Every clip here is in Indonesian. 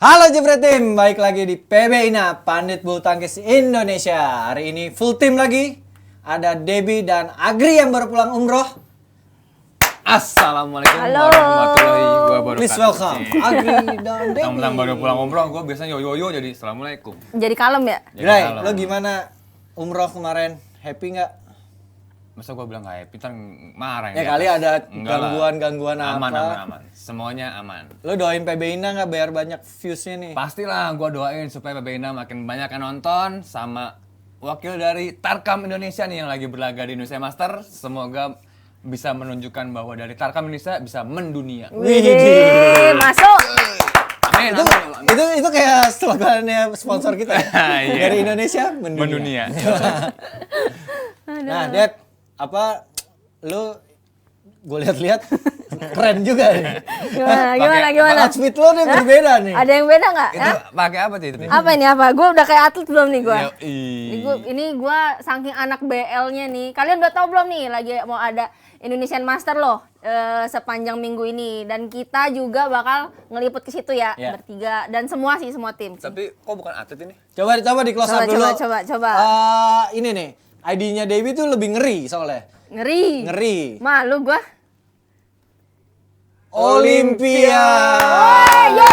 Halo Jepret Team, baik lagi di PB Ina, Pandit Bulu Tangkis Indonesia. Hari ini full tim lagi. Ada Debbie dan Agri yang baru pulang umroh. Assalamualaikum Halo. warahmatullahi wabarakatuh. Please welcome Agri dan Debbie. Tentang baru pulang umroh, gue biasanya yo jadi assalamualaikum. Jadi kalem ya? Jadi Gray, kalem. lo gimana umroh kemarin? Happy nggak? Masa gue bilang gak happy, ntar marah Ya di kali atas. ada Enggak lah. gangguan Aman, apa? aman. Semuanya aman. Lo doain PB Ina nggak biar banyak viewsnya nih? Pastilah gue doain supaya PB Ina makin banyak yang nonton sama wakil dari Tarkam Indonesia nih yang lagi berlaga di Indonesia Master. Semoga bisa menunjukkan bahwa dari Tarkam Indonesia bisa mendunia. Widih, masuk. Amin. Itu kayak slogannya sponsor kita ya? Iya. Dari Indonesia Mendunia. Nah, Dad, apa lu gue lihat-lihat keren juga nih. Gimana? Outfit lo nih berbeda nih. Ada yang beda nggak? Itu pakai apa sih itu? Apa ini apa? Gue udah kayak atlet belum nih gue? Yoi. Ini gue saking anak BL-nya nih. Kalian udah tahu belum nih lagi mau ada Indonesian Master loh sepanjang minggu ini, dan kita juga bakal ngeliput ke situ ya, Ya. bertiga dan semua tim. Tapi kok bukan atlet ini? Coba di close up dulu. Coba. Ini nih, ID-nya Dewi tuh lebih ngeri soalnya. Ngeri. Malu gue. Olympia. Yo.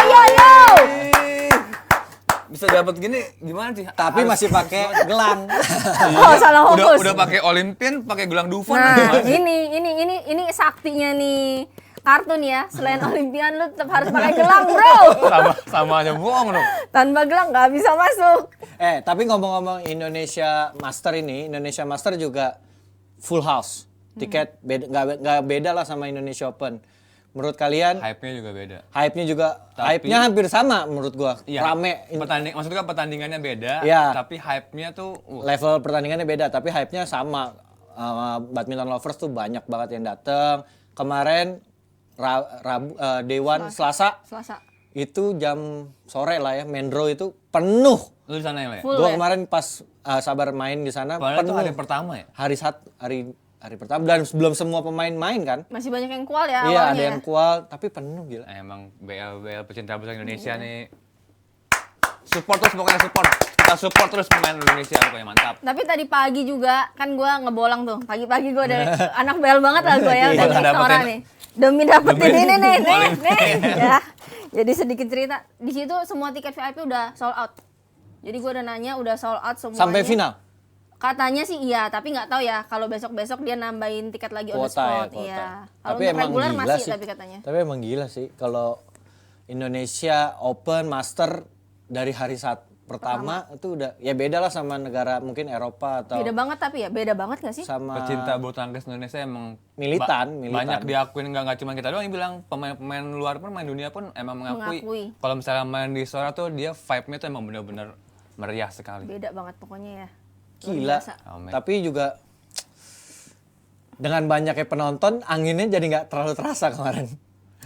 Bisa dapat gini gimana sih? Tapi Harus- masih pakai gelang. Oh, salah fokus. Udah pakai Olympian, pakai gelang Dufon. Nah, ini saktinya nih kartun ya. Selain Olimpian lu tetap harus pakai gelang, bro. sama aja bohong dong. Tanpa gelang nggak bisa masuk. Tapi ngomong-ngomong Indonesia Master juga full house. Tiket beda, nggak beda lah sama Indonesia Open. Menurut kalian Hype-nya juga beda. hype-nya hampir sama menurut gua. Iya. Rame. Maksudnya pertandingannya beda, Iya. tapi hype-nya tuh Level pertandingannya beda, tapi hype-nya sama. Badminton lovers tuh banyak banget yang datang. Kemarin Dewan Selasa itu jam sore lah ya, main draw itu penuh. lu di sana ya, Le? Full Gua ya? kemarin pas sabar main di sana Padahal itu penuh. hari pertama ya? Hari pertama dan belum semua pemain main kan. Masih banyak yang kual ya Iya, awalnya. ada yang kual tapi penuh gila. Emang BL pecinta bola Indonesia nih. Support terus pokoknya support. Kita support terus pemain Indonesia pokoknya mantap. Tapi tadi pagi juga kan gua ngebolang tuh. Pagi-pagi gua udah anak BL banget lah gua ya, udah Iya, naik dapetin. Sora nih. Demi dapetin Demi ini nih. Olympian. Ya. Jadi sedikit cerita. Di situ semua tiket VIP udah sold out. Jadi gua udah nanya udah sold out semuanya. Sampai final. Katanya sih iya, tapi nggak tahu ya kalau besok-besok dia nambahin tiket lagi on the Kuota. spot. Iya. Kalau Tapi untuk emang reguler gila masih sih. tapi katanya. Tapi emang gila sih kalau Indonesia Open Master dari hari pertama itu udah ya beda lah sama negara mungkin Eropa atau Beda banget tapi ya, beda banget nggak sih? sama Pecinta bulu tangkis Indonesia emang Militan. banyak diakuin, nggak cuma kita doang yang bilang, pemain luar pun, pemain dunia pun emang mengakui. Kalau misalnya main di Sora tuh dia vibe-nya tuh emang bener-bener meriah sekali. Beda banget pokoknya ya. Luar gila. biasa. Amin. Tapi juga dengan banyaknya penonton anginnya jadi nggak terlalu terasa kemarin.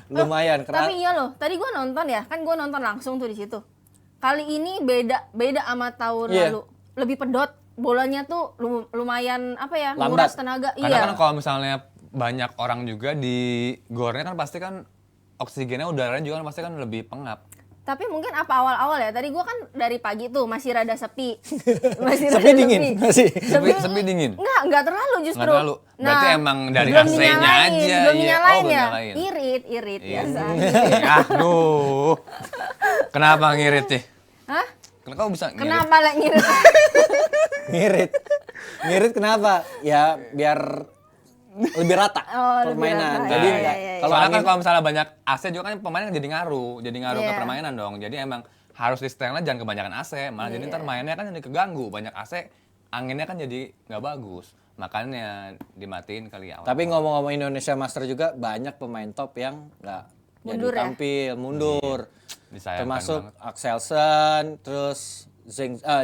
Lumayan Tapi iya loh, tadi gua nonton ya, kan gua nonton langsung tuh di situ. Kali ini beda sama tahun Iya. lalu. Lebih pedot, bolanya tuh lumayan apa ya, Lambat. nguras tenaga. Karena Iya. kan kalau misalnya banyak orang juga di gornya kan pasti kan oksigennya, udaranya juga kan pasti kan lebih pengap. Tapi mungkin apa awal-awal ya, tadi gua kan dari pagi tuh masih rada sepi. Masih Sepi dingin, masih. Sepi dingin. Enggak terlalu justru. Nggak terlalu. Berarti emang dari belum AC-nya dinyalain, aja, Belum iya. dinyalain Oh, ya. belum nyalain. Irit Iya. biasa. Aduh. Kenapa ngirit sih? Hah? Kenapa kamu bisa ngirit? Kenapa lah ngirit? Ngirit kenapa? Ya biar lebih rata Oh, lebih permainan. rata. Jadi Iya, nggak iya, iya. kalau Soalnya kan angin kalau misalnya banyak AC juga kan pemain jadi ngaruh ke Iya. permainan dong. Jadi emang harus di setelnya jangan kebanyakan AC, malah jadi ntar mainnya kan jadi keganggu. Banyak AC, anginnya kan jadi nggak bagus. Makanya dimatiin kali ya. tapi ngomong-ngomong Indonesia Master juga banyak pemain top yang nggak jadi Mundur ya? tampil, mundur. Disayangkan Termasuk banget. Axelsen, terus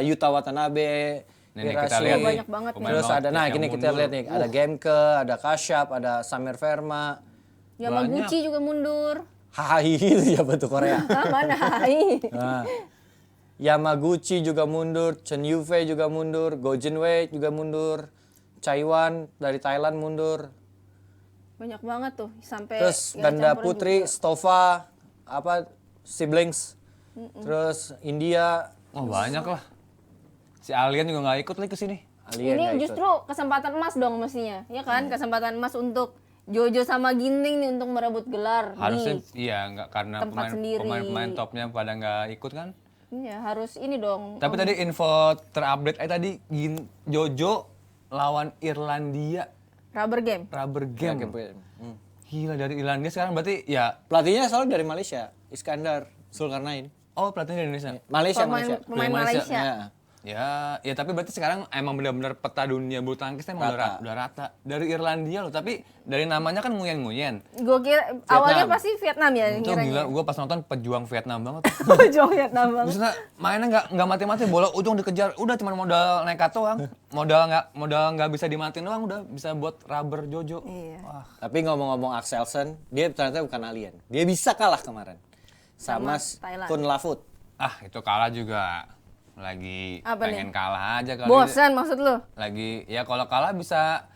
Yuta Watanabe, Ini kita Hirashi. lihat nih, Banyak banget pemain Terus ada, Nordic nah yang gini kita mundur. lihat nih, ada Gemke, ada Kasyap, ada Samir Verma. Yamaguchi juga mundur. Hai itu siapa tuh Korea? Mana hai? Nah, Yamaguchi juga mundur, Chen Yufei juga mundur, Go Jinwei juga mundur, Chaiwan dari Thailand mundur. Banyak banget tuh sampai Terus ya, ganda campuran putri juga. Stova siblings Terus India, Oh banyak lah. Si Alien juga nggak ikut lagi ke sini. Alien Ini nggak ikut. justru kesempatan emas dong mestinya, ya kan? Kesempatan emas untuk Jojo sama Ginting nih untuk merebut gelar Harusnya di iya nggak karena tempat sendiri. pemain topnya pada nggak ikut kan. Iya, harus ini dong. Tapi tadi info terupdate tadi Jojo lawan Irlandia Rubber game. rubber game. Hmm. Gila dari Irlandia sekarang berarti ya. Pelatihnya soalnya dari Malaysia, Iskandar Zulkarnain. Oh pelatihnya dari Indonesia. Malaysia, Pemain Dari Malaysia. Malaysia. Ya. Ya tapi berarti sekarang emang benar-benar peta dunia bulu tangkis emang udah rata. Dari Irlandia loh, tapi dari namanya kan nguyen-nguyen. Gue kira awalnya pasti Vietnam ya Itu gila, ngiranya. gue pas nonton pejuang Vietnam banget. Jauh Vietnam banget. Maksudnya mainnya nggak mati-mati, bola ujung dikejar, udah cuma modal nekat doang, modal nggak bisa dimatiin doang, udah bisa buat rubber Jojo. Iya. Wah, Tapi ngomong-ngomong Axelsen, dia ternyata bukan alien. Dia bisa kalah kemarin sama Thailand. Kun Lafut. itu kalah juga, lagi Apa pengen kalah aja kali. Bosan maksud lu? Lagi ya kalau kalah bisa,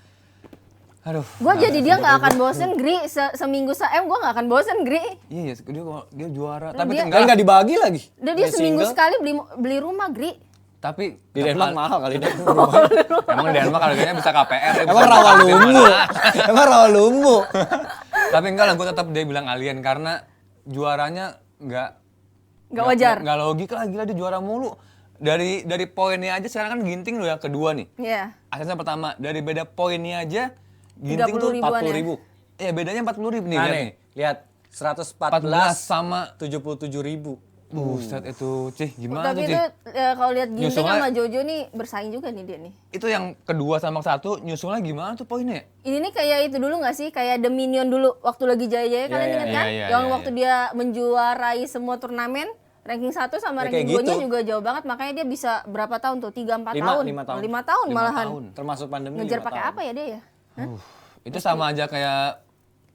aduh. Gue jadi dia nggak akan bosen, Gri. Seminggu gue nggak akan bosen, Gri. Iya, dia juara, tapi dia- Kan nggak dibagi lagi. Dia Main seminggu single. sekali beli rumah, Gri. tapi Di Denmark mahal kali deh. emang di Denmark harganya bisa KPR. ya, Emang bisa rawa di lumbu. mana. Emang rawa lumbu. Tapi enggak lah, gue tetap dia bilang alien karena juaranya Nggak wajar. Nggak logik lah, gila dia juara mulu. Dari poinnya aja sekarang kan Ginting udah kedua nih. Iya. Asesnya pertama, dari beda poinnya aja Ginting 30 tuh ribuan 40 ya? ribu. Iya bedanya 40 ribu nih, Nah lihat nih, nih. lihat 14 114 sama 77 ribu. Buset itu, Cih, gimana Tapi tuh, itu Cih? kalau lihat Ginting Nyusulnya- sama Jojo nih bersaing juga nih dia nih. Itu yang kedua sama satu, nyusulnya gimana tuh poinnya? Ini nih kayak itu dulu nggak sih? Kayak The Minion dulu waktu lagi jaya-jaya kalian Iya, ingat iya, kan? iya, Yang iya, waktu dia menjuarai semua turnamen, ranking 1 sama Ya, ranking kayak 2-nya gitu. juga jauh banget, makanya dia bisa berapa tahun tuh? 3-4 Lima- tahun. lima tahun. 5 tahun 5 malahan. tahun. Termasuk pandemi. Ngejar 5 pakai tahun. apa ya dia ya? Hah? Itu sama aja kayak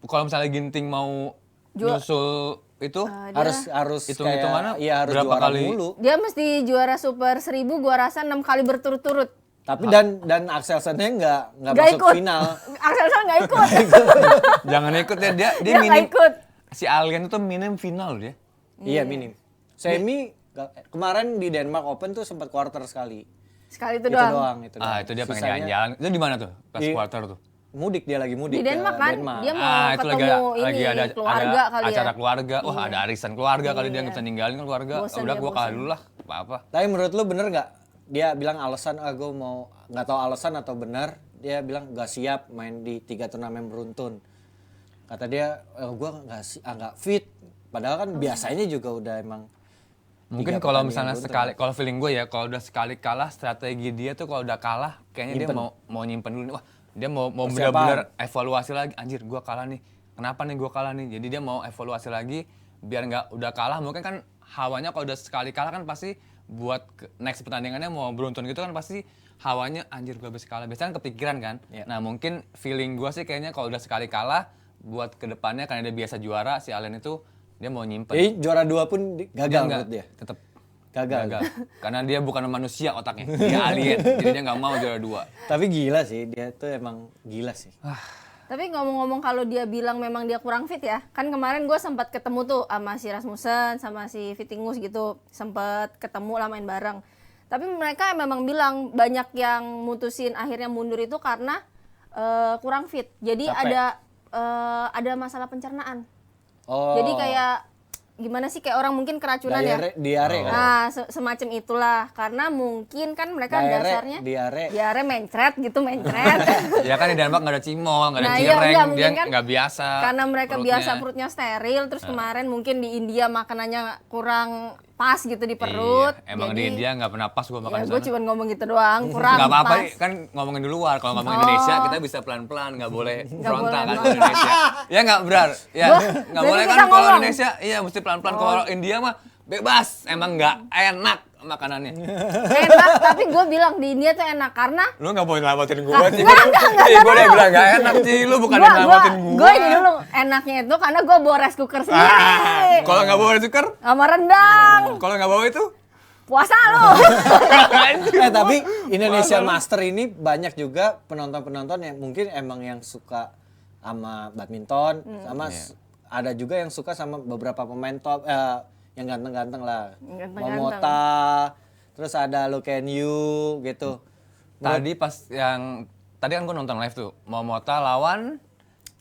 kalau misalnya Ginting mau nyusul itu, Harus hitung-hitungannya iya harus berapa juara kali? mulu. Dia mesti juara Super 1000 gua rasa 6 kali berturut-turut. Tapi dan Axelsen-nya nggak Nggak masuk ikut. final. Axelsen nggak ikut. jangan ikut ya, dia Dia nggak minim. ikut. Si Alien itu minim final dia. Iya minim. Semi kemarin di Denmark Open tuh sempat quarter sekali. Sekali itu Itu doang. doang, itu doang. Itu dia pengen Sisanya jalan-jalan. Itu di mana tuh? Pas Di- quarter tuh. mudik, dia lagi mudik Di Denmark ke kan? Denmark. Dia mau Itu ketemu ini ada keluarga kali ya. acara keluarga. Wah, ada arisan keluarga kali dia Iya. nggak bisa ninggalin kan keluarga. Bosen Udah dia, gua kalah bosen. dulu lah, apa-apa. Tapi menurut lu bener nggak? Dia bilang alasan, gue mau nggak tahu alasan atau benar. Dia bilang nggak siap main di 3 turnamen beruntun. Kata dia, gue nggak fit. Padahal kan biasanya juga udah emang. Mungkin 3 kalau pertandingan misalnya beruntun. sekali, kalau feeling gue ya, kalau udah sekali kalah, strategi dia tuh kalau udah kalah, kayaknya dia mau nyimpen dulu nih. Wah, dia mau Persiapan. benar-benar evaluasi lagi. Anjir, gua kalah nih. Kenapa nih gua kalah nih? Jadi dia mau evaluasi lagi biar nggak udah kalah. Mungkin kan hawanya kalau udah sekali kalah kan pasti buat next pertandingannya mau beruntun gitu kan pasti hawanya anjir gua habis kalah. Biasanya kan kepikiran kan. Iya. Nah, mungkin feeling gua sih kayaknya kalau udah sekali kalah buat kedepannya karena dia biasa juara si Allen itu dia mau nyimpen. Jadi juara 2 pun gagal Nggak, menurut dia. tetap Gagal. gagal. Karena dia bukan manusia otaknya, dia alien. Jadi dia nggak mau juara 2. Tapi gila sih, dia tuh emang gila sih. Tapi ngomong-ngomong kalau dia bilang memang dia kurang fit ya, kan kemarin gue sempat ketemu tuh sama si Rasmussen sama si Vittingus gitu, sempat ketemu lah main bareng. Tapi mereka memang bilang banyak yang mutusin akhirnya mundur itu karena kurang fit. Jadi Capek. ada masalah pencernaan. Oh. Jadi kayak gimana sih kayak orang mungkin keracunan ya. diare kan? Nah, semacam itulah karena mungkin kan mereka dasarnya diare. mencret gitu, mencret. Ya kan di Denmark nggak ada cimol, nggak ada Nah, iya, cireng, enggak, dia mungkin kan nggak biasa. Karena mereka perutnya. biasa perutnya steril, terus kemarin mungkin di India makanannya kurang pas gitu di perut. Iya, emang di India nggak pernah pas gua makan Ya, di gue sana. cuma ngomong gitu doang, kurang Nggak apa-apa, pas. kan ngomongin di luar. Kalau ngomongin Indonesia kita bisa pelan-pelan, nggak boleh frontal kan boleh kalau Indonesia. Ya nggak benar, ya nggak berarti boleh kita kan kalau ngomong. Indonesia, iya mesti pelan-pelan. Kalau India mah bebas, emang nggak enak makanannya. Enak, tapi gue bilang di India tuh enak karena Lu nggak boleh ngelabatin gua, Ci. enggak, Gue udah bilang nggak enak, Ci. Lu bukan gue ngelabatin gua. gue ini dulu enaknya itu karena gue bawa rice cooker sendiri Kalau nggak bawa sugar, sama rendang. kalau nggak bawa itu, Puasa lo. Tapi Indonesia Master ini banyak juga penonton-penonton yang mungkin emang yang suka sama badminton, sama ada juga yang suka sama beberapa pemain top yang ganteng-ganteng lah. Yang ganteng-ganteng. Momota, terus ada Look and You gitu. Tadi kan gue nonton live tuh, Momota lawan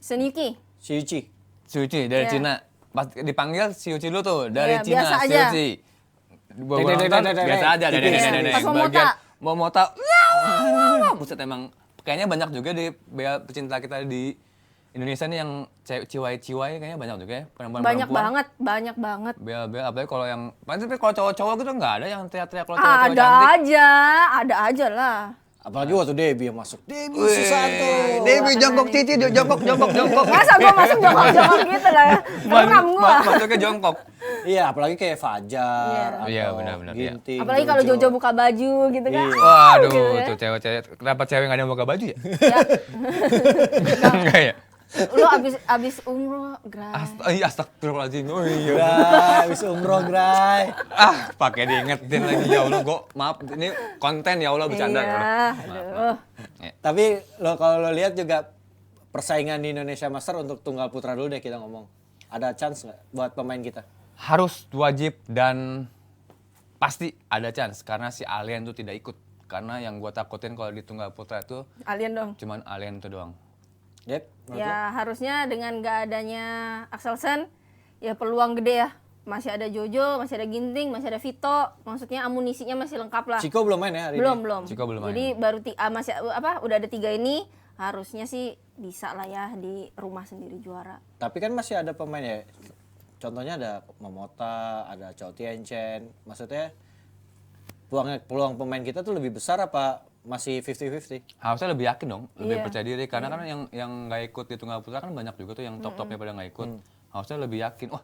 Sun Yuki. Shiuchi. Suci dari Iya. Cina. Pas dipanggil Suci dulu tuh dari Iya, Cina, biasa aja. Suci. Gua nonton biasa aja, Pas Momota. bagian Momota. Buset emang kayaknya banyak juga di bea pecinta kita di Indonesia nih yang ciwai-ciwai kayaknya banyak juga ya. Banyak banget. Bea apalagi kalau yang tapi kalau cowok-cowok gitu nggak ada yang teriak-teriak kalau cowok-cowok cantik. Ada aja lah. Apalagi waktu Debbie yang masuk. Debbie Susanto. Debbie jongkok cici, jongkok. Masa gue masuk jongkok gitu lah. Keram gue. Masuknya jongkok. Iya, apalagi kayak Fajar. Iya, atau benar-benar, iya. Ginting, Apalagi kalau Jojo buka baju gitu kan. Iya. Waduh, Gitu ya. tuh cewek-cewek. Kenapa cewek nggak ada yang buka baju ya? Ya, Enggak ya? lu abis umroh, Gra. Astagfirullahaladzim. Oh iya. Gray, habis umroh, Gray. Pakai diingetin lagi ya Allah. Maaf, ini konten ya Allah bercanda. Iya, aduh. Tapi kalau lo lihat juga persaingan di Indonesia Master untuk tunggal putra dulu deh kita ngomong. Ada chance nggak buat pemain kita? Harus wajib dan pasti ada chance karena si Alien tuh tidak ikut. Karena yang gue takutin kalau di tunggal putra itu Alien dong. cuman Alien itu doang. Dep, menurut lo? Ya harusnya dengan gak adanya Axelsen, ya peluang gede ya. Masih ada Jojo, masih ada Ginting, masih ada Vito. Maksudnya amunisinya masih lengkap lah. Chico belum main ya hari Belum, ini? belum. Chico belum main. Jadi baru udah ada 3 ini, harusnya sih bisa lah ya di rumah sendiri juara. Tapi kan masih ada pemain ya. Contohnya ada Momota, ada Chou Tien-Chen. Maksudnya peluang pemain kita tuh lebih besar apa masih 50-50? Harusnya lebih yakin dong, lebih Iya. percaya diri karena kan yang nggak ikut di tunggal putra kan banyak juga tuh yang top-topnya pada nggak ikut. Harusnya lebih yakin. Wah,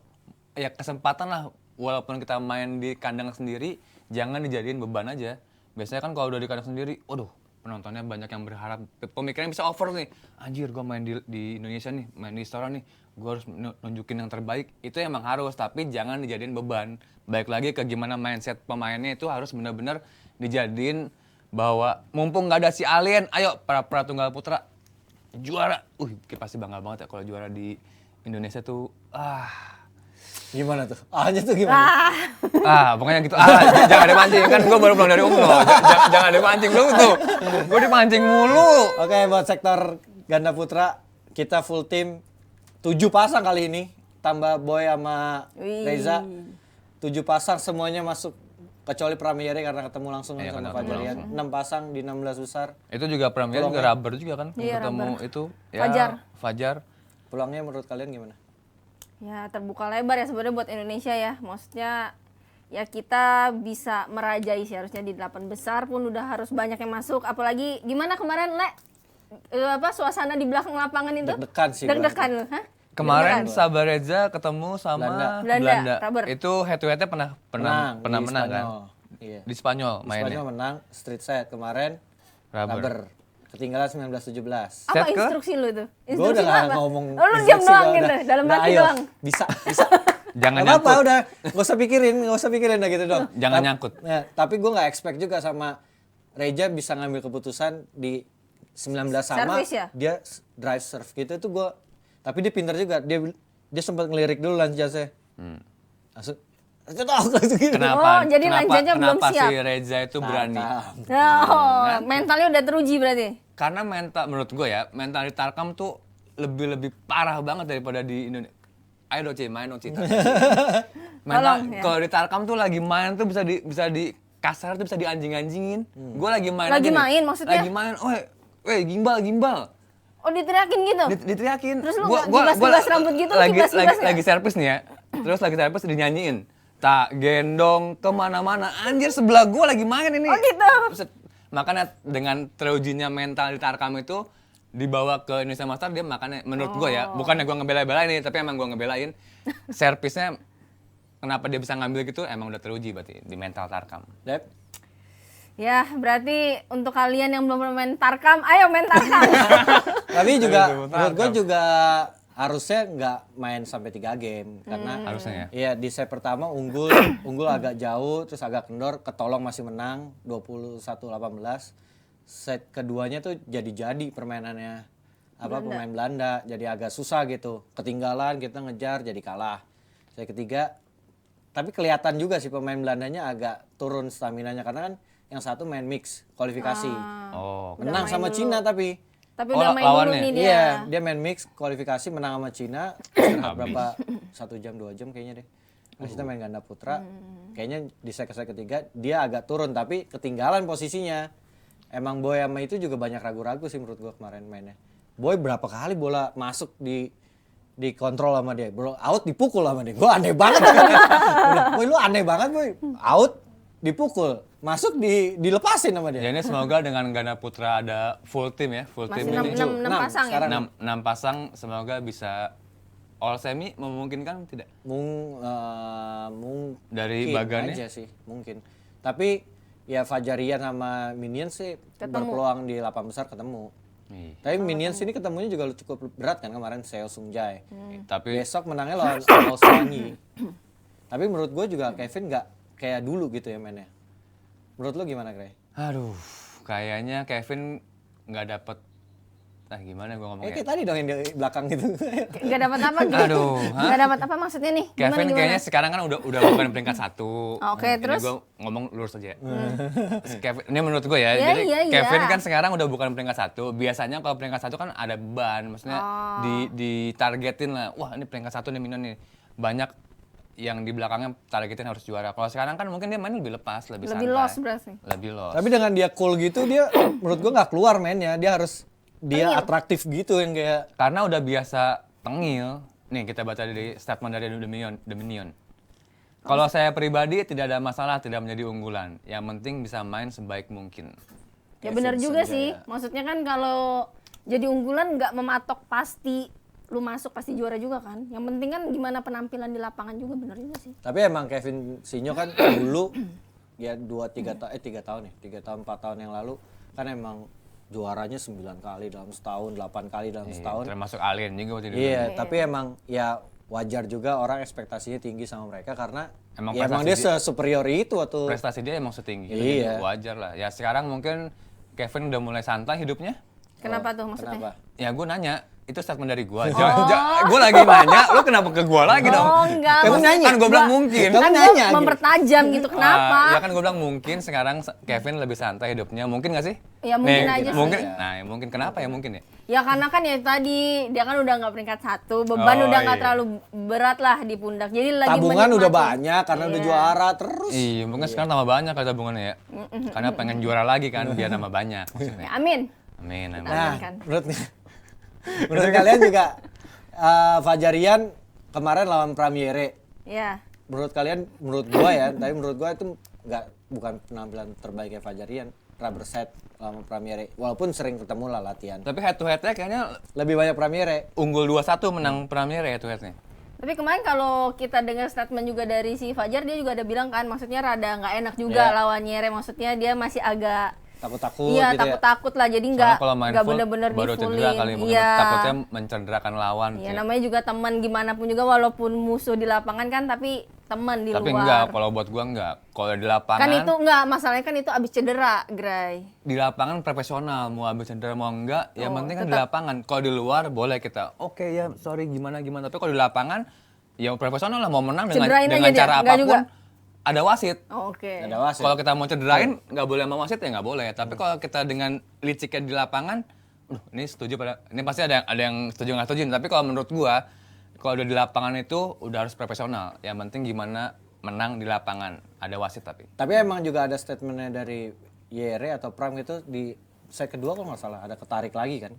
ya kesempatan lah walaupun kita main di kandang sendiri jangan dijadiin beban aja. Biasanya kan kalau udah di kandang sendiri, waduh, penontonnya banyak yang berharap pemikirannya bisa over nih. Anjir, gue main di Indonesia nih, main di Istora nih, gue harus nunjukin yang terbaik. Itu emang harus, tapi jangan dijadiin beban. Baik lagi ke gimana mindset pemainnya itu harus benar-benar dijadiin bahwa mumpung nggak ada si Alien, ayo para tunggal putra juara. Pasti bangga banget ya kalau juara di Indonesia tuh. Gimana tuh? A-nya tuh gimana? Pokoknya gitu. Jangan ada mancing kan gue baru pulang dari umroh. Jangan ada mancing dulu tuh. Gue dipancing mulu. Oke, buat sektor ganda putra kita full tim 7 pasang kali ini. Tambah Boy sama Wih. Reza. 7 pasang semuanya masuk kecuali Pramiyari karena ketemu langsung Iya, sama karena Fajarian. 6 pasang di 16 besar. Itu juga Pramia juga rubber juga kan. Iya, Ketemu rubber. itu. Fajar. Peluangnya menurut kalian gimana? Ya terbuka lebar ya sebenarnya buat Indonesia ya. Maksudnya ya kita bisa merajai sih harusnya di 8 besar pun udah harus banyak yang masuk. Apalagi gimana kemarin suasana di belakang lapangan itu? Deg-degan sih gua. Deg-degan lu, hah? Kemarin Sabareza ketemu sama Belanda, rubber. Itu head to headnya pernah di menang kan? Spanyol. Iya. Di Spanyol Di mainnya. Spanyol menang street set kemarin. Rubber. Ketinggalan 19-17. Apa Set ke? instruksi lu itu? Gue Instruksi udah lu gak apa? ngomong Oh, lu instruksi, diam doang gua gitu, udah, dalam hati ayo, doang. Bisa. Jangan Gak apa-apa, nyangkut. udah. Gak usah pikirin dah gitu dong. Jangan nyangkut. Ya, tapi gue gak expect juga sama Reja bisa ngambil keputusan di 19 sama. Service ya? Dia drive serve gitu itu gue. Tapi dia pintar juga. Dia sempat ngelirik dulu lanjasnya. Langsung. Gitu. Oh, jadi lanjutnya belum kenapa siap. si Reza itu berani? Oh, mentalnya udah teruji berarti. Karena menurut gue ya, mental di Tarkam tuh lebih parah banget daripada di Indonesia. Ayo dong, main dong, Cita. Tolong, ya. Kalau di Tarkam tuh lagi main tuh bisa di kasar tuh bisa dianjing-anjingin. Gue lagi main Lagi aja nih. main maksudnya? Lagi main, weh gimbal. Oh, diteriakin gitu? Diteriakin. Terus lu kibas-kibas rambut gitu, kibas-kibas nggak? lagi servis nih ya. Terus lagi servis dinyanyiin. Tak gendong kemana-mana. Anjir sebelah gue lagi main ini. Oh, gitu. Makanya dengan terujinya mental di Tarkam itu dibawa ke Indonesia Master dia makanya menurut gue ya. Bukannya gue ngebela-belain nih, tapi emang gue ngebelain. Servisnya kenapa dia bisa ngambil gitu emang udah teruji berarti di mental Tarkam. Dep, Ya, berarti untuk kalian yang belum pernah main Tarkam, ayo main Tarkam. tapi juga Aduh, menurut gue Tarkam. juga harusnya nggak main sampai 3 game karena Harusnya ya. iya di set pertama unggul agak jauh terus agak kendor ketolong masih menang 21-18. Set keduanya tuh jadi permainannya pemain Belanda jadi agak susah gitu ketinggalan kita ngejar jadi kalah. Set ketiga tapi kelihatan juga sih pemain Belandanya agak turun staminanya karena kan yang satu main mix kualifikasi. Oh. Menang sama Cina tapi. Tapi Oh, udah main dulu lawannya? nih dia. Iya, dia main mix kualifikasi menang sama Cina istirahat berapa 1 jam 2 jam kayaknya deh. Habis itu main ganda putra. Kayaknya di set ketiga dia agak turun tapi ketinggalan posisinya. Emang Boy sama itu juga banyak ragu-ragu sih menurut gua kemarin mainnya. Boy berapa kali bola masuk dikontrol sama dia. Bro, out dipukul sama dia. Gua aneh banget. Boy lu aneh banget Boy. Out dipukul, masuk dilepasin sama dia. Ya ini semoga dengan ganda putra ada full tim ya, full Masih tim ini. 6 Enam pasang ya. sekarang. 6 pasang semoga bisa all semi memungkinkan tidak? Mungkin Dari bagannya? aja sih, mungkin. Tapi ya Fajarian sama Minions sih berpeluang di 8 besar ketemu. Iya. Tapi Minions ini ketemunya juga cukup berat kan kemarin Seo Sung Jae. Tapi Besok menangnya lawan Australia. Tapi menurut gue juga Kevin nggak kayak dulu gitu ya mainnya. Menurut lo gimana, Gray? aduh, kayaknya Kevin nggak dapet. Gimana gue ngomongnya? Kayak tadi dong yang di belakang itu. Gak dapat apa gitu. Aduh, hah? Gak dapat apa maksudnya nih? Kevin Gimana? kayaknya sekarang kan udah bukan peringkat 1. Oke, terus? Gue ngomong lurus aja. Kevin, ini menurut gue ya. Iya, Jadi iya, iya. Kevin kan sekarang udah bukan peringkat 1. Biasanya kalau peringkat 1 kan ada beban, maksudnya ditargetin lah. Wah ini peringkat 1 nih Minion nih. Banyak yang di belakangnya targetin harus juara. Kalau sekarang kan mungkin dia main lebih lepas, lebih santai. Lebih lost berarti. Lebih lost. Tapi dengan dia cool gitu dia menurut gue nggak keluar mainnya. Dia atraktif gitu yang kayak Karena udah biasa tengil. Nih kita baca dari statement dari The Minion. Kalau saya pribadi tidak ada masalah tidak menjadi unggulan. Yang penting bisa main sebaik mungkin. Ya benar juga sih. Maksudnya kan kalau jadi unggulan nggak mematok pasti lu masuk pasti juara juga kan. Yang penting kan gimana penampilan di lapangan juga, benar juga sih. Tapi emang Kevin Sinyo kan dulu ya 3 tahun 4 tahun yang lalu kan emang juaranya 9 kali dalam setahun, 8 kali dalam setahun. Termasuk Alien juga waktu itu. Iya, tapi emang ya wajar juga orang ekspektasinya tinggi sama mereka karena Emang emang dia superior itu waktu Prestasi dia emang setinggi itu, Iya. jadi wajar lah. Ya sekarang mungkin Kevin udah mulai santai hidupnya. Kenapa tuh maksudnya? kenapa? Ya gue nanya, itu statement dari gue. Gue lagi nanya, lu kenapa ke gue lagi dong? Oh enggak. Kamu maksudnya- nanya. Kan gue bilang mungkin. Kamu Kan nanya gua aja. mempertajam gitu, kenapa? Ya kan gue bilang mungkin sekarang Kevin lebih santai hidupnya. Mungkin gak sih? Ya, mungkin Nih, aja sih. mungkin. Nah ya mungkin kenapa ya mungkin ya? Ya karena kan ya tadi dia kan udah nggak peringkat 1, beban Oh, udah nggak iya. terlalu berat lah di pundak. Jadi lagi Tabungan udah menikmati. banyak karena udah Iya. juara terus. Iya, mungkin sekarang tambah banyak kali tabungannya ya. Karena pengen juara lagi kan, biar nambah banyak maksudnya. Ya, amin. Amin, amin. Nah, kan. menurut kalian juga Fajarian kemarin lawan Pramiere. Ya. Menurut kalian, menurut gua ya, tapi menurut gua itu bukan penampilan terbaiknya Fajarian. Rubber set lawan Pramiere. Walaupun sering ketemu lah latihan. Tapi head to headnya kayaknya Lebih banyak Pramiere. unggul 2-1 menang Premier ya head to headnya. Tapi kemarin kalau kita dengar statement juga dari si Fajar, dia juga ada bilang kan, maksudnya rada nggak enak juga Iya. lawan Nyere. Maksudnya dia masih agak Takut-takut iya gitu ya. takut-takut lah, jadi Soalnya kalau main nggak full bener-bener baru di-fullin. cedera kali, mungkin Iya. takutnya mencederakan lawan. Iya, gitu ya. namanya juga teman gimana pun juga, walaupun musuh di lapangan kan, tapi teman di Tapi luar. enggak, kalau buat gua enggak. Kalau di lapangan, Kan itu enggak, masalahnya kan itu abis cedera, Gray. di lapangan profesional, mau habis cedera mau enggak, yang penting kan di lapangan. Kalau di luar boleh kita, oke ya sorry gimana. Tapi kalau di lapangan, ya profesional lah, mau menang Cederain dengan aja dia, cara enggak apapun, juga? ada wasit. Oh, oke. Ada wasit. Kalau kita mau cederain, nggak boleh sama wasit ya nggak boleh. Tapi kalau kita dengan liciknya di lapangan, ini setuju pada, ini pasti ada yang setuju nggak setuju. Tapi kalau menurut gua, kalau udah di lapangan itu udah harus profesional. Yang penting gimana menang di lapangan, ada wasit tapi. Tapi emang juga ada statementnya dari Yere atau Pram gitu di set kedua kalau nggak salah ada ketarik lagi kan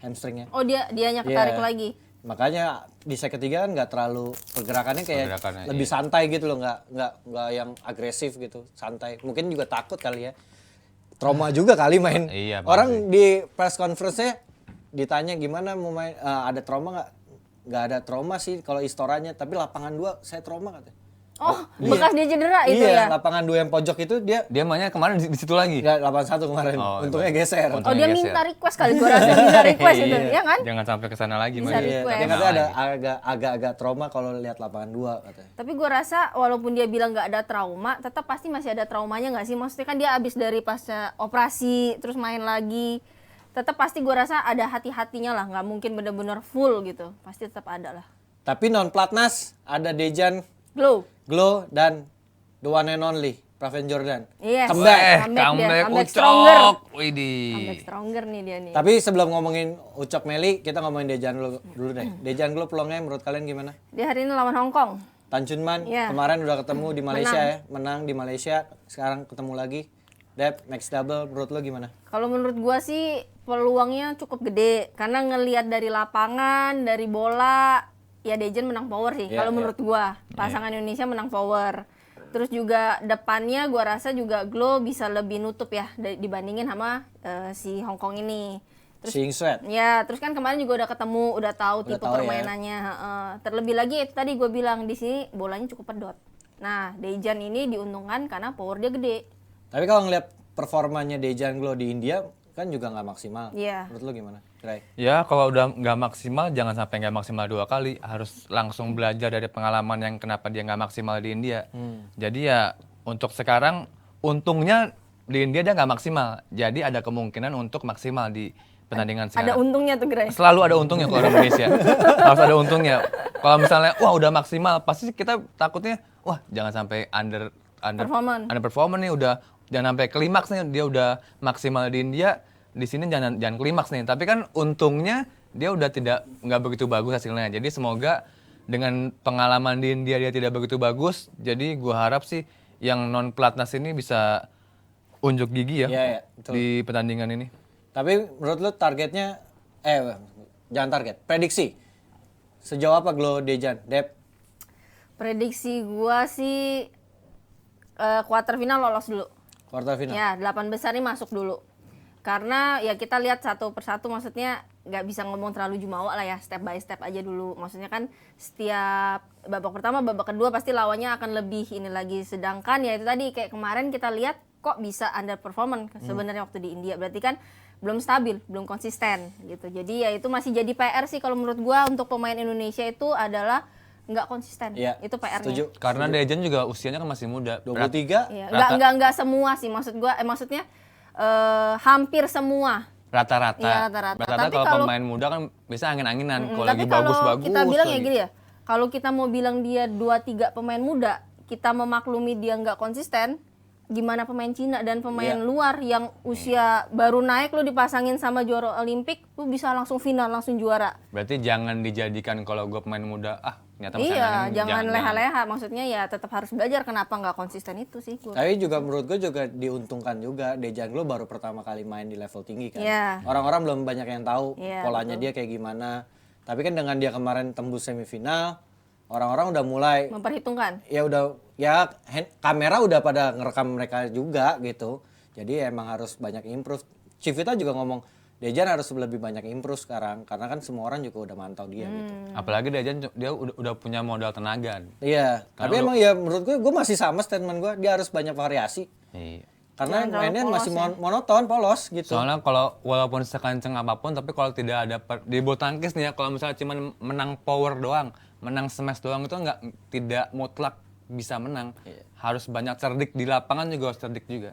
hamstringnya. Oh, dianya ketarik Iya. lagi. Makanya di set ketiga kan nggak terlalu pergerakannya kayak Pergerakannya, lebih iya. santai gitu loh, nggak yang agresif gitu, santai. Mungkin juga takut kali ya, trauma juga kali main. Iya, pasti. Orang di press conference-nya ditanya gimana mau main, ada trauma nggak? Nggak ada trauma sih kalau istoranya, tapi lapangan 2 saya trauma katanya. Oh, bekas dia cedera itu Iya, ya? lapangan 2 yang pojok itu dia Dia mainnya kemarin di situ lagi. ya 81 kemarin. Oh, Untungnya iya. geser. Untung- Oh, dia geser. minta request kali, gua rasa minta request itu, Iya. ya kan? Jangan sampai ke sana lagi. Bisa main. Iya, request. tapi katanya ada agak-agak trauma kalau lihat lapangan 2 katanya. Tapi gue rasa walaupun dia bilang nggak ada trauma, tetap pasti masih ada traumanya nggak sih? Maksudnya kan dia abis dari pasca operasi, terus main lagi. Tetap pasti gue rasa ada hati-hatinya lah, nggak mungkin bener-bener full gitu. Pasti tetap ada lah. Tapi non platnas ada Dejan Glow dan the one and only Praven Jordan. Yes. Comeback. Comeback stronger. Ucok. Widih. Comeback stronger nih dia nih. Tapi sebelum ngomongin Ucok Meli, kita ngomongin Dejan dulu deh. Dejan Glow peluangnya menurut kalian gimana? Dia hari ini lawan Hong Kong. Tan Chunman Iya. kemarin udah ketemu di Malaysia ya, menang di Malaysia, sekarang ketemu lagi. Dep, next double menurut lo gimana? Kalau menurut gua sih peluangnya cukup gede karena ngelihat dari lapangan, dari bola, ya Dejan menang power sih. Iya, Kalau iya. menurut gua, pasangan Indonesia menang power. Terus juga depannya gua rasa juga Glow bisa lebih nutup ya dibandingin sama si Hong Kong ini. Seeing Sweat. Ya, terus kan kemarin juga udah ketemu, udah tahu Udah tipe tahu ya. permainannya. Terlebih lagi itu tadi gue bilang di sini bolanya cukup pedot. Nah, Dejan ini diuntungkan karena power dia gede. Tapi kalau ngeliat performanya Dejan Glow di India kan juga nggak maksimal. Iya. Menurut lo gimana? Kray? Ya kalau udah nggak maksimal jangan sampai nggak maksimal 2 kali. Harus langsung belajar dari pengalaman yang kenapa dia nggak maksimal di India. Jadi ya untuk sekarang untungnya di India dia nggak maksimal. Jadi ada kemungkinan untuk maksimal di pertandingan Ada sekarang. untungnya tuh, Gray. Selalu ada untungnya kalau orang Indonesia. Harus ada untungnya. Kalau misalnya wah udah maksimal, pasti kita takutnya wah jangan sampai underperformance nih, udah jangan sampai klimaks nih, dia udah maksimal di India, di sini jangan klimaks nih. Tapi kan untungnya dia udah nggak begitu bagus hasilnya. Jadi semoga dengan pengalaman di India dia tidak begitu bagus. Jadi gua harap sih yang non pelatnas ini bisa unjuk gigi ya Iya, iya, betul. di pertandingan ini. Tapi menurut lo targetnya, jangan target, prediksi. Sejauh apa Glow Dejan? Dep? Prediksi gua sih quarter final lolos dulu. Quarter final? Ya, 8 besar ini masuk dulu. Karena ya kita lihat satu persatu, maksudnya nggak bisa ngomong terlalu jumawa lah ya, step by step aja dulu. Maksudnya kan setiap babak pertama, babak kedua pasti lawannya akan lebih ini lagi. Sedangkan ya itu tadi kayak kemarin kita lihat kok bisa underperformance sebenarnya waktu di India. Berarti kan belum stabil, belum konsisten gitu. Jadi ya itu masih jadi PR sih kalau menurut gua untuk pemain Indonesia itu adalah nggak konsisten. Iya, Itu PR-nya. setuju. Karena Dejan juga usianya kan masih muda. 23? Iya, enggak semua sih maksud gua, maksudnya hampir semua. Rata-rata. Iya, rata-rata. Tapi Kalau kalau- pemain muda kan bisa angin-anginan. Kalau Tapi lagi kalau bagus-bagus. kita bilang ya lagi. gini ya, kalau kita mau bilang dia 2-3 pemain muda, kita memaklumi dia nggak konsisten, gimana pemain Cina dan pemain Iya. luar yang usia baru naik lu dipasangin sama juara Olimpik, lu bisa langsung final, langsung juara. Berarti jangan dijadikan kalau gue pemain muda, ternyata masih Iya, angin-angin. jangan leha-leha. Maksudnya ya tetap harus belajar kenapa nggak konsisten itu sih. Tapi juga menurut gue juga diuntungkan juga Dejan Glow baru pertama kali main di level tinggi kan. Iya. Orang-orang belum banyak yang tahu Iya, polanya dia kayak gimana. Tapi kan dengan dia kemarin tembus semifinal, orang-orang udah mulai Memperhitungkan. ya udah ya kamera udah pada ngerekam mereka juga gitu. Jadi emang harus banyak improve. Civita juga ngomong Dejan harus lebih banyak improve sekarang karena kan semua orang juga udah mantau dia gitu. Apalagi Dejan dia udah punya modal tenaga. Iya, tapi emang ya menurut gue masih sama statement gue, dia harus banyak variasi. Iya. Karena Jangan terlalu mainnya polos masih ya. monoton, polos gitu. Soalnya kalau walaupun sekenceng apapun, tapi kalau tidak ada di bulu tangkis nih ya, kalau misalnya cuma menang power doang, menang smash doang itu tidak mutlak bisa menang. Harus banyak cerdik di lapangan juga harus cerdik juga.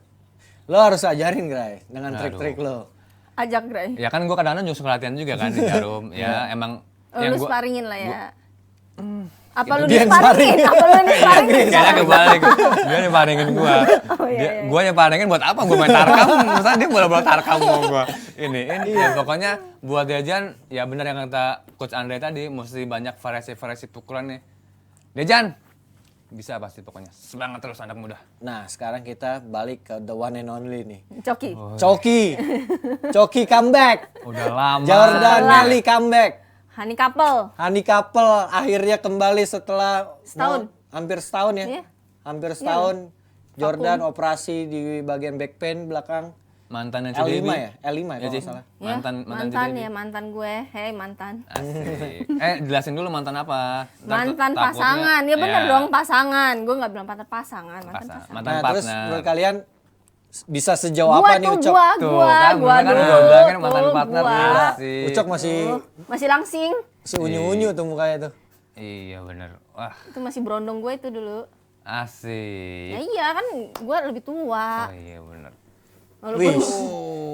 Lo harus ajarin Gray dengan trik-trik lo. Ajak, Gray. Ya kan gue kadang-kadang juga suka latihan juga kan di Jarum. Ya emang Lu sparingin lah ya. Apa lu Dia yang disparingin? Apa lu disparingin? kayaknya kebalik. Dia nyeparingin gue. Oh, iya, iya. Gue nyeparingin buat apa? Gue main tarkam. Masa dia bola-bola tarkam mau gue. Ini. Ya, pokoknya buat Dejan, ya benar yang kata Coach Andre tadi, mesti banyak variasi-variasi pukulannya. Dejan, bisa pasti pokoknya. Semangat terus anak muda. Nah sekarang kita balik ke the one and only nih. Coki. Coki comeback. Udah lama. Jordan Meli comeback. Honey couple. Honey couple akhirnya kembali setelah Setahun. hampir setahun ya. Iya. Hampir setahun. Jordan operasi di bagian backpain belakang. Mantannya L5 Cidewi. ya? L5 ya kalau nggak salah. Ya, Mantan mantan Cidewi. ya, mantan gue. Hei, mantan. Asik. Jelasin dulu mantan apa? Mantan Takutnya- pasangan. Ya bener Ya, dong, pasangan. Gue nggak bilang mantan pasangan, mantan pasangan. Mantan Nah terus partner. menurut kalian bisa sejauh Gua apa nih tuh, Ucok? gua kan, dulu. kan udah bilangin mantan tuh, partner gua. dulu sih. Ucok masih Masih langsing. unyu-unyu tuh mukanya tuh. Iya bener. Wah, Itu masih berondong gue itu dulu. Ya asik. iya kan, gue lebih tua. Oh iya bener. Wih,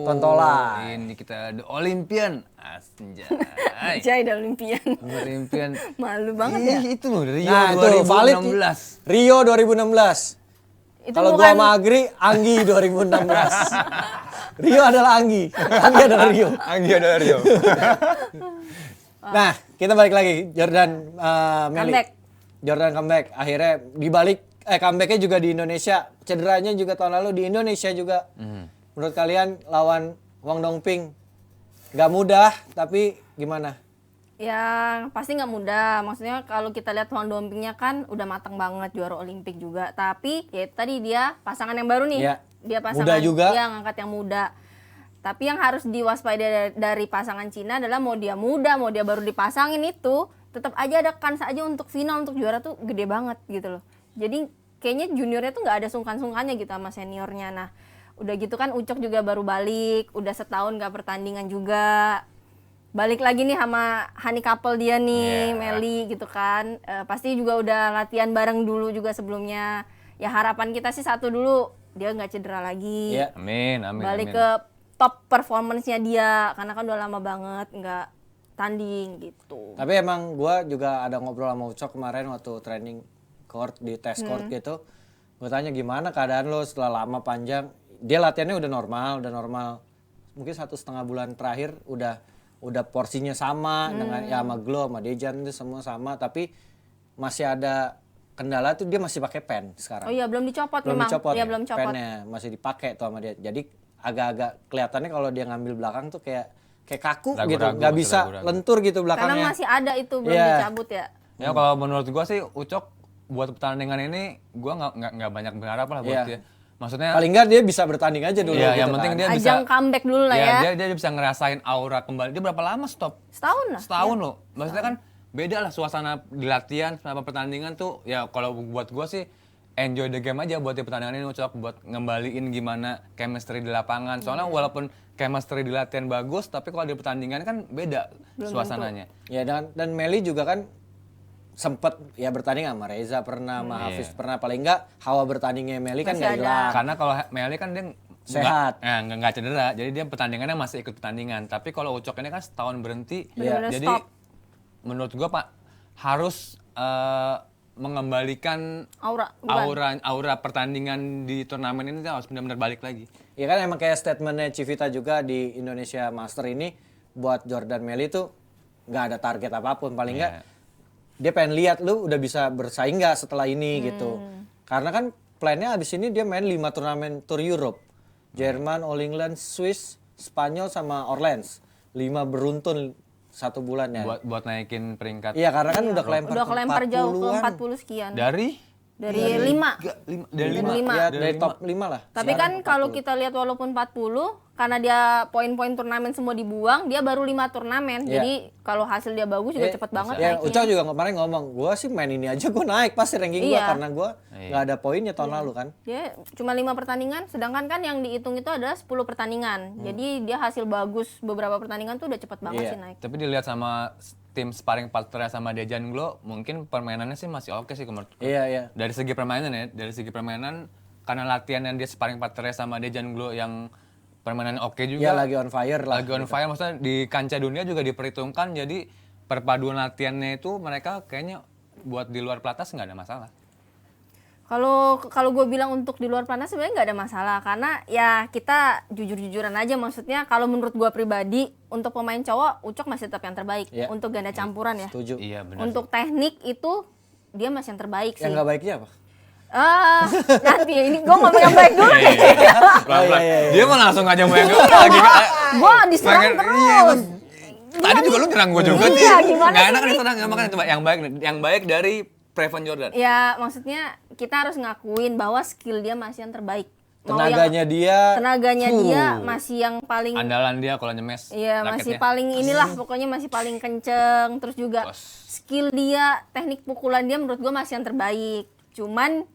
tontolan. Ini kita The Olympian. Anjay. Jai dan Olimpian. Olympian. Malu banget ya. Itu loh Rio Nah, itu valid. 2016. Rio 2016. Itu Kalau gua sama Agri, Anggi 2016. Rio adalah Anggi. Anggi adalah Rio. Anggi ada Rio. Nah, kita balik lagi. Jordan Meli. Comeback. Jordan comeback. Akhirnya dibalik comebacknya juga di Indonesia. Cederanya juga tahun lalu di Indonesia juga. Menurut kalian lawan Wang Dongping nggak mudah, tapi gimana? Ya pasti nggak mudah. Maksudnya kalau kita lihat Wang Dongpingnya kan udah matang banget, juara Olimpik juga. Tapi ya itu tadi dia pasangan yang baru nih. Ya, Dia pasangan muda juga. Dia ngangkat yang muda. Tapi yang harus diwaspadai dari pasangan Cina adalah mau dia muda, mau dia baru dipasangin itu, tetap aja ada kans aja untuk final, untuk juara tuh gede banget gitu loh. Jadi kayaknya juniornya tuh nggak ada sungkan-sungkannya gitu sama seniornya. Nah udah gitu kan Ucok juga baru balik, udah setahun gak pertandingan juga. Balik lagi nih sama honey couple dia nih, Meli gitu kan. Pasti juga udah latihan bareng dulu juga sebelumnya. Ya harapan kita sih satu dulu, dia nggak cedera lagi. Ya. Amin, amin. Balik amin. ke top performance-nya dia, karena kan udah lama banget nggak tanding gitu. Tapi emang gua juga ada ngobrol sama Ucok kemarin waktu training court di test court gitu. Gue tanya gimana keadaan lo setelah lama panjang. Dia latihannya udah normal. Mungkin 1,5 bulan terakhir udah porsinya sama dengan ya sama Glo, sama Dejan itu semua sama. Tapi masih ada kendala tuh dia masih pakai pen sekarang. Oh iya belum dicopot Belum memang. dicopot. Iya belum copot. Pennya masih dipakai tuh sama dia. Jadi agak-agak kelihatannya kalau dia ngambil belakang tuh kayak kaku Ragu-ragu, gitu, nggak bisa ragu-ragu. lentur gitu belakangnya. Karena masih ada itu belum Iya. dicabut ya. Ya kalau menurut gua sih Ucok buat pertandingan ini gua nggak banyak berharap lah buat Iya. dia. Maksudnya Paling nggak dia bisa bertanding aja dulu. Iya, gitu yang penting kan. dia bisa Ajang comeback dulu lah ya. Dia bisa ngerasain aura kembali. Dia berapa lama stop? Setahun lah. Setahun loh. Maksudnya kan beda lah suasana di latihan sama pertandingan tuh. Ya kalau buat gua sih enjoy the game aja buat di pertandingan ini Ucok, buat ngembaliin gimana chemistry di lapangan. Soalnya walaupun chemistry di latihan bagus, tapi kalau di pertandingan kan beda suasananya. Ya dan Meli juga kan sempet ya bertanding sama Reza pernah, sama Hafiz pernah, paling enggak hawa bertandingnya Meli kan Masih nggak ada. hilang. Karena kalau Meli kan dia Sehat. nggak cedera, jadi dia pertandingannya masih ikut pertandingan. Tapi kalau Ucok ini kan setahun berhenti, Bener-bener jadi stop. menurut gua Pak harus mengembalikan Bukan. aura pertandingan di turnamen ini tuh harus benar-benar balik lagi. Ya kan emang kayak statementnya Civita juga di Indonesia Master ini buat Jordan Meli tuh nggak ada target apapun, paling enggak dia pengen lihat lu udah bisa bersaing nggak setelah ini gitu. Karena kan plannya abis ini dia main 5 turnamen Tour Europe. Jerman, All England, Swiss, Spanyol sama Orleans. 5 beruntun 1 bulan ya. Buat naikin peringkat Iya karena kan udah kelempar Udah ke kelempar jauh ke 40-an. 40 sekian. dari Dari 5. dari Dari lima. Ya, dari top 5 lah. Tapi kan kalau kita lihat walaupun 40, karena dia poin-poin turnamen semua dibuang, dia baru 5 turnamen. Iya. Jadi kalau hasil dia bagus juga cepet banget Ya, naiknya. Ucok juga kemarin ngomong, gua sih main ini aja gua naik pasti ranking gua Iya. karena gua nggak ada poinnya tahun lalu kan. Dia cuma 5 pertandingan, sedangkan kan yang dihitung itu adalah 10 pertandingan. Jadi dia hasil bagus beberapa pertandingan tuh udah cepet banget Iya. sih naik. tapi dilihat sama tim sparring partner sama Dejan Glo, mungkin permainannya sih masih oke sih menurut gua. Iya, iya. Dari segi permainan ya, dari segi permainan karena latihan yang dia sparring partner sama Dejan Glo yang permainannya oke juga. Ya lagi on fire lah. Lagi on fire, maksudnya di kancah dunia juga diperhitungkan, jadi perpaduan latihannya itu mereka kayaknya buat di luar pelatnas nggak ada masalah. Kalau gue bilang untuk di luar pelatnas sebenarnya nggak ada masalah, karena ya kita jujur-jujuran aja, maksudnya kalau menurut gue pribadi untuk pemain cowok Ucok masih tetap yang terbaik. Iya. Untuk ganda campuran ya. Setuju. Iya benar. Untuk teknik itu dia masih yang terbaik sih. Yang nggak baiknya apa? Nanti ini gue ngomong yang baik dulu nih. Pelan-pelan. iya. Dia mah langsung aja mau yang lagi. Gue diserang pengen- terus. iya, emang. Tadi juga lu nyerang gue juga Iya, nih. gimana Nggak sih enak ini? diserang, makanya coba yang baik dari Prevan Jordan. Ya maksudnya kita harus ngakuin bahwa skill dia masih yang terbaik. Tenaganya dia Masih yang paling Andalan dia kalau nyemes. Iya masih raketnya. paling inilah pokoknya masih paling kenceng. Terus juga skill dia, teknik pukulan dia menurut gue masih yang terbaik. Cuman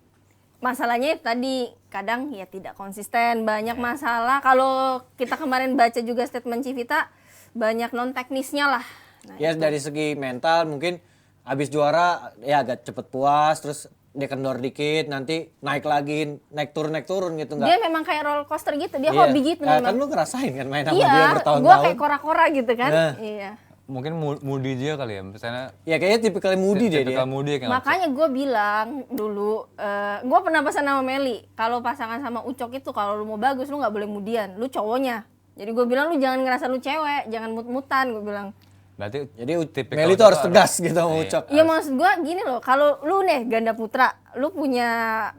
masalahnya tadi kadang ya tidak konsisten, banyak masalah. Kalau kita kemarin baca juga statement Civita, banyak non teknisnya lah. Nah, Ya dari segi mental mungkin habis juara ya agak cepet puas, terus dia kendor dikit, nanti naik lagi, naik turun gitu Dia memang kayak roller coaster gitu, dia Iya. hobi gitu Kan memang. lu ngerasain kan main sama Iya, dia gue bertahun-tahun. kayak kora-kora gitu kan. Nah. Iya. Mungkin moody dia kali ya, misalnya Ya kayaknya tipikal moody deh dia. tipikal moody kayak Makanya gue bilang dulu, gue pernah pesan sama Meli, kalau pasangan sama Ucok itu kalau lu mau bagus lu nggak boleh mudian, lu cowoknya. Jadi gue bilang lu jangan ngerasa lu cewek, jangan mut-mutan, gue bilang. berarti Jadi tipikal Meli tuh harus tegas gitu sama Iya. Ucok. Iya maksud gue gini loh, kalau lu nih ganda putra, lu punya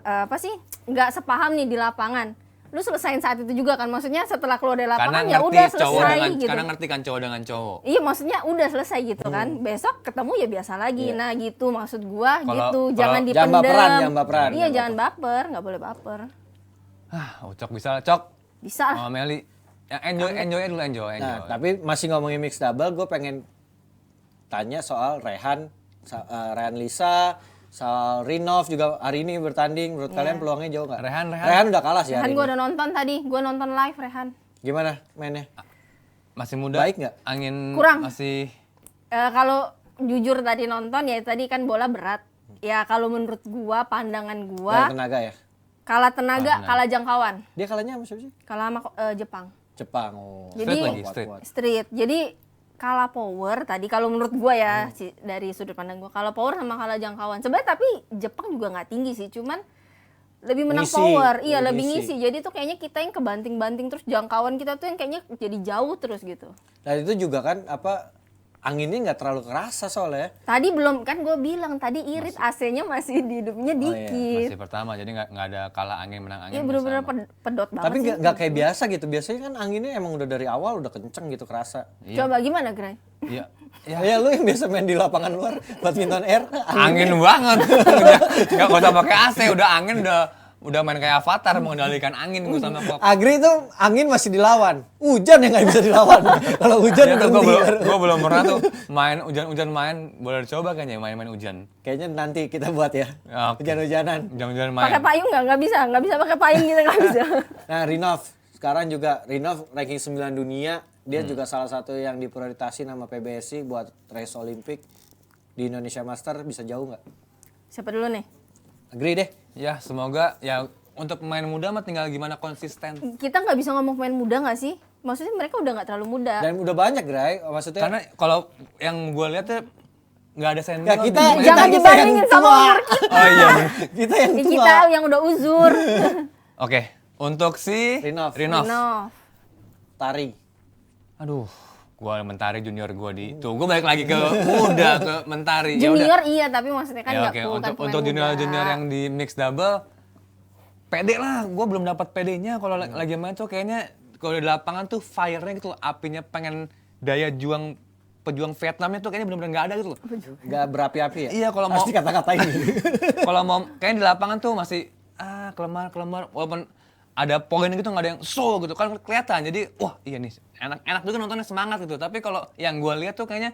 apa sih, nggak sepaham nih di lapangan, lu selesain saat itu juga kan, maksudnya setelah keluar dari karena lapangan ya ngerti udah cowok selesai dengan gitu. karena ngerti kan cowok dengan cowok. Iya maksudnya udah selesai gitu kan, besok ketemu ya biasa lagi. Nah gitu maksud gua gitu, jangan dipendem. jangan baperan, jangan baperan. Iya jangan baper, nggak boleh baper. Ucok bisa Cok Bisa lah. sama Meli. Yang enjoy dulu enjoy. Nah, tapi masih ngomongin mix double, gue pengen tanya soal Rehan Lisa, soal Rinov juga hari ini bertanding. Menurut kalian peluangnya jauh nggak? Rehan udah kalah sih Rehan hari gua ini. udah nonton tadi, gua nonton live Rehan. Gimana mainnya? masih muda. Baik nggak? Angin Kurang. masih Kalau jujur tadi nonton ya tadi kan bola berat. Ya kalau menurut gua, pandangan Dari gua, tenaga ya? kalah tenaga, kalah jangkauan, Dia kalahnya sama siapa sih? kalah sama Jepang. Jepang. Oh. Jadi Straight lagi, straight. street. Jadi kalah power tadi kalau menurut gua ya dari sudut pandang gua, kalah power sama kalah jangkauan. Sebenarnya tapi Jepang juga nggak tinggi sih, cuman lebih menang Ngisi, power. Iya, lebih lebih ngisi. ngisi. Jadi tuh kayaknya kita yang kebanting-banting terus jangkauan kita tuh yang kayaknya jadi jauh terus gitu. Dan itu juga kan anginnya nggak terlalu kerasa soalnya. Tadi belum kan gue bilang tadi irit AC-nya masih di hidupnya dikit. masih pertama, jadi nggak ada kalah angin menang angin. Iya bener-bener bersama. pedot banget Tapi sih. nggak kayak biasa gitu. Biasanya kan anginnya emang udah dari awal udah kenceng gitu kerasa. Coba gimana, Gray? Iya. Ya lu yang biasa main di lapangan luar badminton air. Angin banget. Udah nggak usah pakai AC, udah angin udah main kayak Avatar mengendalikan angin gue sama Kok. Agri tuh angin masih dilawan. Hujan yang nggak bisa dilawan. Kalau hujan Ya, berhenti. gue belum pernah tuh main hujan-hujan main, boleh dicoba kayaknya main-main hujan. Kayaknya nanti kita buat ya. Oke. Hujan-hujanan. Hujan-hujan main. Pakai payung nggak bisa pakai payung gitu nggak bisa. Nah, Rinov. Sekarang juga Rinov ranking 9 dunia. Dia juga salah satu yang diprioritasi nama PBSI buat race Olimpik di Indonesia Master. Bisa jauh nggak? Siapa dulu nih? Agri deh. Ya semoga ya untuk pemain muda mah tinggal gimana konsisten. Kita nggak bisa ngomong pemain muda nggak sih? Maksudnya mereka udah nggak terlalu muda. Dan udah banyak, Gray. Maksudnya Karena kalau yang gue lihat tuh nggak ada senior. ya kita di- Jangan kita dibandingin yang sama tua. umur kita. Oh iya. Kita yang Ya, tua. kita yang udah uzur. Oke, untuk si Rinov. Rinov. Noh. Tari. Aduh, gua Mentari junior gua di. Tuh, gua balik lagi ke muda ke Mentari. Ya udah. Junior iya, tapi maksudnya kan Ya nggak oke, full kan untuk pemain junior muda. junior yang di mixed double pede lah, gua belum dapat pedenya kalau lagi main tuh kayaknya kalau di lapangan tuh fire-nya gitu, apinya pengen daya juang pejuang Vietnamnya tuh kayaknya benar-benar nggak ada gitu loh. Nggak berapi-api ya? Iya, kalau Harus mau- dikata-katain. Kalau mau kayaknya di lapangan tuh masih kelemar walaupun ada poin gitu nggak ada yang so gitu kan kelihatan. Jadi wah iya nih enak juga nontonnya semangat gitu. Tapi kalau yang gue lihat tuh kayaknya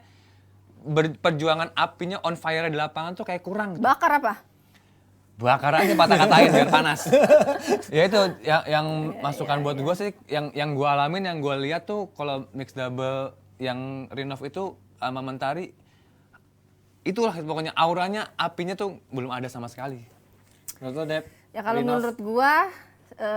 perjuangan apinya on fire di lapangan tuh kayak kurang. Gitu. Bakar apa? Bakar aja patah-katahin biar panas. Ya itu yang masukan buat gue sih yang gue alamin yang gue lihat tuh kalau mixed double yang Rinov itu sama Mentari itulah pokoknya auranya apinya tuh belum ada sama sekali. Menurut lo, Dep? Ya kalau Rinov. menurut gua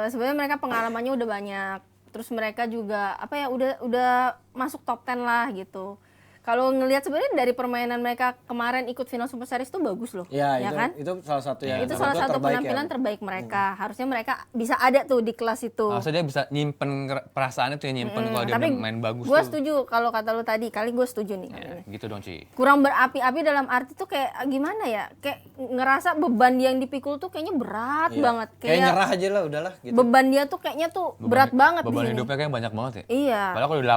sebenarnya mereka pengalamannya udah banyak. Terus mereka juga apa ya udah masuk top 10 lah gitu. Kalau ngelihat sebenarnya dari permainan mereka kemarin ikut final Super Series tuh bagus loh. Ya, kan? itu salah satu yang Itu menurut salah gua satu terbaik penampilan ya. terbaik mereka. Harusnya mereka bisa ada tuh di kelas itu. Maksudnya dia bisa nyimpen perasaannya tuh ya nyimpen kalau dia Tapi main bagus gue tuh. setuju kalau kata lu tadi, kali gue setuju nih. Ya, gitu dong Ci. Kurang berapi-api dalam arti tuh kayak gimana ya? Kayak ngerasa beban dia yang dipikul tuh kayaknya berat Iya. banget. Kayak nyerah aja lah, udahlah gitu. Beban dia tuh kayaknya tuh berat banget di Beban sini. hidupnya kayak banyak banget ya. Iya. Padahal kalau di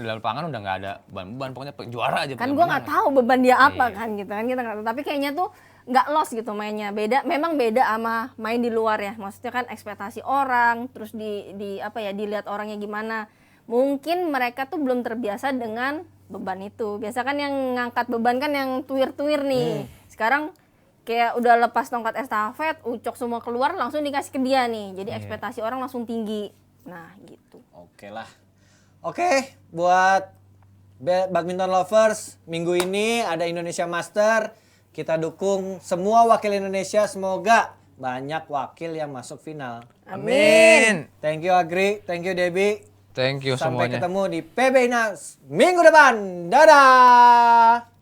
lapangan udah nggak ada beban, pokoknya juara aja. Kan gue nggak tahu beban dia apa Iya. kan gitu kan kita nggak tahu. Tapi kayaknya tuh nggak lost gitu mainnya. Memang beda sama main di luar ya. Maksudnya kan ekspektasi orang, terus di apa ya dilihat orangnya gimana. Mungkin mereka tuh belum terbiasa dengan beban itu. Biasa kan yang ngangkat beban kan yang tuir-tuir nih. Sekarang kayak udah lepas tongkat estafet, Ucok semua keluar langsung dikasih ke dia nih. Jadi ekspektasi orang langsung tinggi. Nah gitu. Oke lah. Oke, buat badminton lovers, minggu ini ada Indonesia Master Kita dukung semua wakil Indonesia. Semoga banyak wakil yang masuk final. Amin. Thank you Agri, thank you Debbie. Thank you Sampai semuanya. ketemu di PB Inas minggu depan. Dadah.